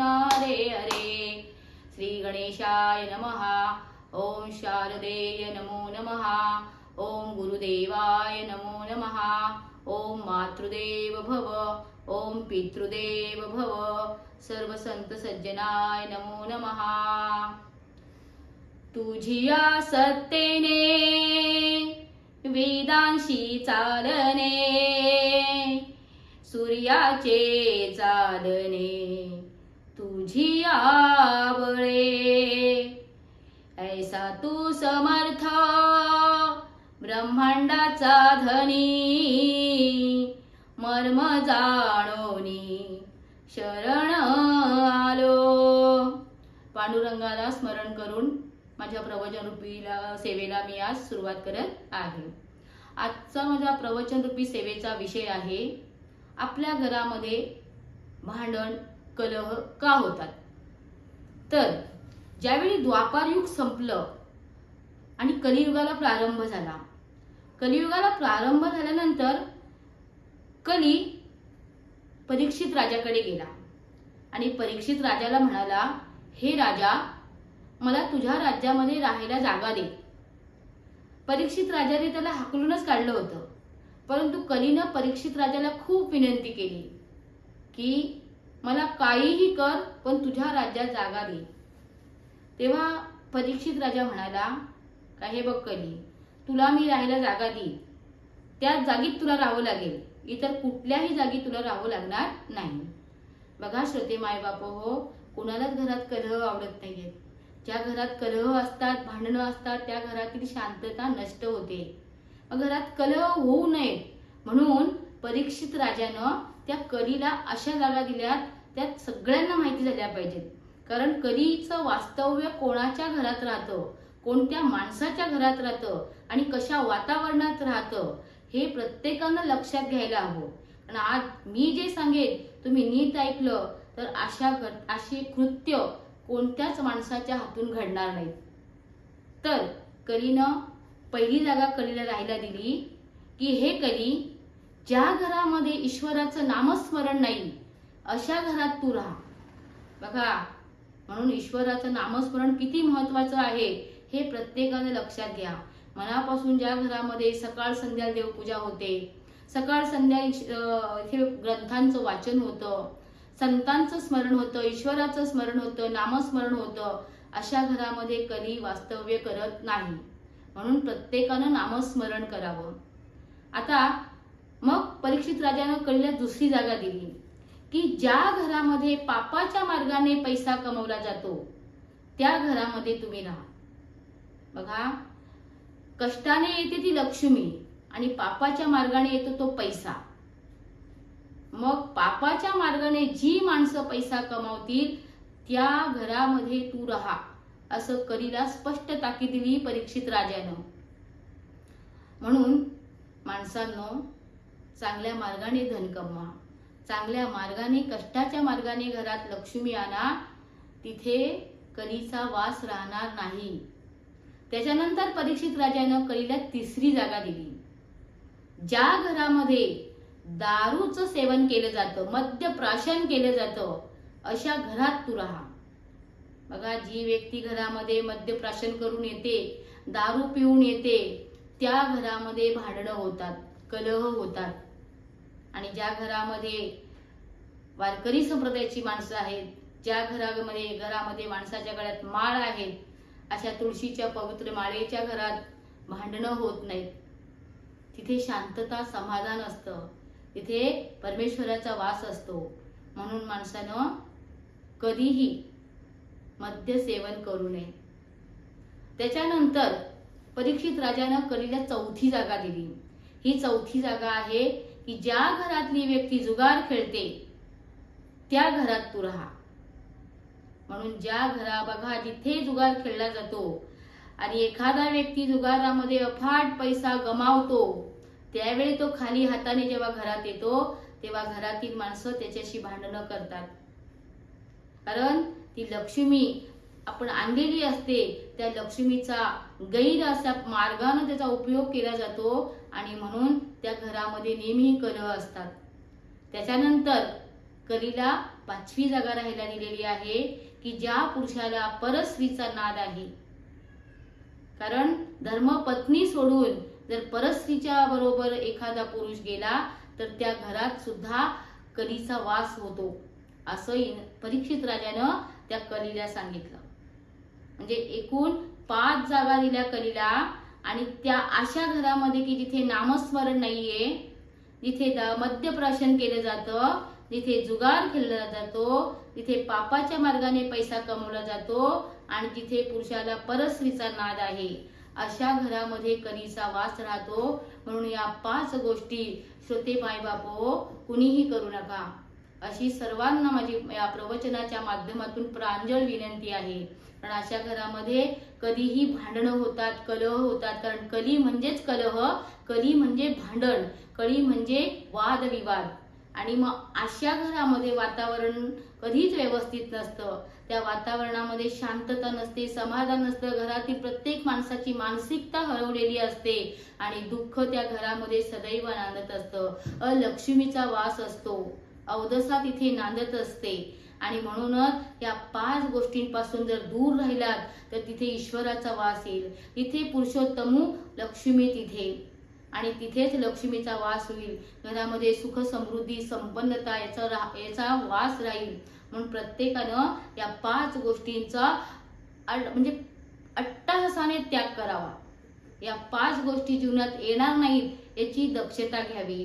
कृष्ण हरे हरे. श्री गणेशाय नमः. ओम शारदेय नमो नमः. ओम गुरुदेवाय नमो नमः. ओम मातृदेव भव. ओम पितृदेव भव. सर्व संत सज्जनाय नमो नमः. तुझिया सत्तेने वेदांशी चालणे, सूर्याचे चालणे तुझिया बळे. ऐसा तू समर्थ ब्रह्मांडाचा धनी, मर्म जाणोनी शरण आलो. पांडुरंगाला स्मरण करून माझ्या प्रवचन रूपी सेवेला मी आज सुरुवात करत आहे. आजचा माझ्या प्रवचन रूपी सेवेचा विषय आहे, आपल्या घरामध्ये भांडण कलह का होतात. तर ज्यावेळी द्वापारयुग संपलं आणि कलियुगाला प्रारंभ झाला, कलियुगाला प्रारंभ झाल्यानंतर कली परीक्षित राजाकडे गेला आणि परीक्षित राजाला म्हणाला, हे राजा, मला तुझ्या राज्यामध्ये राहायला जागा दे. परीक्षित राजाने त्याला हाकलूनच काढलं होतं, परंतु कलीनं परीक्षित राजाला खूप विनंती केली की मला काहीही कर, पण तुझ्या राज्यात जागा दे. तेव्हा परीक्षित राजा म्हणाला, का हे बघ कली, तुला मी राहायला जागा देईन, त्याच जागीत तुला राहावं लागेल, इतर कुठल्याही जागी तुला राहावं लागणार नाही. बघा श्रोते माय बाप हो, कुणालाच घरात कलह आवडत नाहीये. ज्या घरात कलह असतात, भांडणं असतात, त्या घरातील शांतता नष्ट होते. घरात कलह होऊ नये म्हणून परीक्षित राजानं त्या कलीला अशा जागा दिल्यात त्यात सगळ्यांना माहिती झाल्या पाहिजेत. कारण कलीचं वास्तव्य कोणाच्या घरात राहतं, कोणत्या माणसाच्या घरात राहतं आणि कशा वातावरणात राहतं हे प्रत्येकानं लक्षात घ्यायला हवं. आणि आज मी जे सांगेन तुम्ही नीट ऐकलं तर अशी कृत्य कोणत्याच माणसाच्या हातून घडणार नाहीत. तर कलीनं पहिली जागा कलीला राहायला दिली की हे कली, ज्या घरामध्ये ईश्वराचं नामस्मरण नाही अशा घरात तू राहा. बघा, म्हणून ईश्वराचं नामस्मरण किती महत्वाचं आहे हे प्रत्येकाने लक्षात घ्या. मनापासून ज्या घरामध्ये सकाळ संध्या देवपूजा होते, सकाळ संध्या इथे ग्रंथांचं वाचन होतं, संतांचं स्मरण होतं, ईश्वराचं स्मरण होतं, नामस्मरण होतं, अशा घरामध्ये कली वास्तव्य करत नाही. म्हणून प्रत्येकानं नामस्मरण करावं. आता मग परीक्षित राजानं कलीला दुसरी जागा दिली की ज्या घरामध्ये पापाच्या मार्गाने पैसा कमवला जातो त्या घरामध्ये तुम्ही राहा. बघा, कष्टाने येते ती लक्ष्मी आणि पापाच्या मार्गाने येतो तो पैसा. मग पापाच्या मार्गाने जी माणसं पैसा कमावतील त्या घरामध्ये तू राहा, असं कलीला स्पष्ट ताकीद दिली परीक्षित राजानं. म्हणून माणसांनो, चांगल्या मार्गाने धन कमवा, चांगल्या मार्गाने कष्टाच्या मार्गाने घरात लक्ष्मी आणा, तिथे कलीचा वास राहणार नाही. त्याच्यानंतर परीक्षित राजानं कलीला तिसरी जागा दिली. ज्या घरामध्ये दारूचं सेवन केलं जातं, मद्यप्राशन केलं जातं, अशा घरात तू राहा. बघा, जी व्यक्ती घरामध्ये मद्यप्राशन करून येते, दारू पिऊन येते, त्या घरामध्ये भांडणं होतात, कलह होतात. आणि ज्या घरामध्ये वारकरी संप्रदायाची माणसं आहेत, ज्या घरामध्ये माणसाच्या गळ्यात माळ आहेत, अशा तुळशीच्या पवित्र माळेच्या घरात भांडणं होत नाहीत. तिथे शांतता, समाधान असतं, तिथे परमेश्वराचा वास असतो. म्हणून माणसानं कधीही मद्य सेवन करू नये. त्याच्यानंतर परीक्षित राजानं कलीला चौथी जागा दिली. ही चौथी जागा आहे की ज्या घरातली व्यक्ती जुगार खेळते त्या घरात तू राहा. म्हणून बघा, जिथे जुगार खेळला जातो आणि एखादा व्यक्ती जुगारामध्ये अफाट पैसा गमावतो, त्यावेळी तो खाली हाताने जेव्हा घरात येतो तेव्हा घरातील माणसं त्याच्याशी भांडणं करतात. कारण ती लक्ष्मी आपण आणलेली असते, त्या लक्ष्मीचा गैर असा मार्गाने त्याचा उपयोग केला जातो आणि म्हणून त्या घरामध्ये नेहमी कलह असतात. त्याच्यानंतर कलीला 5वी जागा राहायला दिलेली आहे की ज्या पुरुषाला परस्त्रीचा नाद आहे. कारण धर्मपत्नी सोडून जर परस्त्रीच्या बरोबर एखादा पुरुष गेला तर त्या घरात सुद्धा कलीचा वास होतो, असं परीक्षित राजानं त्या कलीला सांगितलं. म्हणजे एकूण 5 जागा दिल्या कलीला, आणि त्या अशा घरामध्ये की जिथे नामस्मरण नाहीये, जिथे मद्यप्राशन केलं जातं, जिथे जुगार खेळला जातो, जिथे पापाच्या मार्गाने पैसा कमवला जातो, आणि जिथे पुरुषाला परस्त्रीचा नाद आहे, अशा घरामध्ये कलीचा वास राहतो. म्हणून या 5 गोष्टी श्रोते माय बापो कुणीही करू नका, अशी सर्वांना माझी या प्रवचनाच्या माध्यमातून प्रांजळ विनंती आहे. कारण अशा घरामध्ये कधीही भांडणं होतात, कलह होतात. कारण कली म्हणजेच कलह, कली म्हणजे भांडण, कली म्हणजे वादविवाद. आणि मग अशा घरामध्ये वातावरण कधीच व्यवस्थित नसतं. त्या वातावरणामध्ये शांतता नसते, समाधान नसतं. घरातील प्रत्येक माणसाची मानसिकता हरवलेली असते आणि दुःख त्या घरामध्ये सदैव नांदत असतं. अलक्ष्मीचा वास असतो, अवदसा तिथे नांदत असते. आणि म्हणूनच या 5 गोष्टींपासून जर दूर राहिलात तर तिथे ईश्वराचा वास येईल, तिथे पुरुषोत्तमू लक्ष्मी तिथे, आणि तिथेच लक्ष्मीचा वास होईल. घरामध्ये सुख समृद्धी संपन्नता याचा वास राहील. म्हणून प्रत्येकानं या 5 गोष्टींचा म्हणजे अट्टहासाने त्याग करावा. या 5 गोष्टी जीवनात येणार नाहीत याची दक्षता घ्यावी.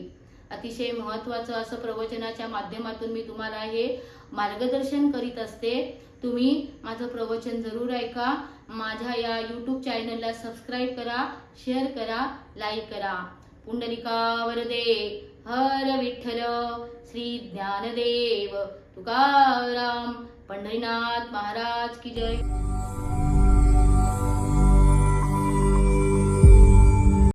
अतिशय महत्त्वाचं असं प्रवचनाच्या माध्यमातून मी तुम्हाला हे मार्गदर्शन करीत असते. तुम्ही माझं प्रवचन जरूर ऐका. माझ्या या YouTube चॅनलला सबस्क्राईब करा, शेअर करा, लाईक करा. पुंडलिका वरदे हर विठ्ठल श्री ज्ञानदेव तुकाराम पंढरीनाथ महाराज की जय.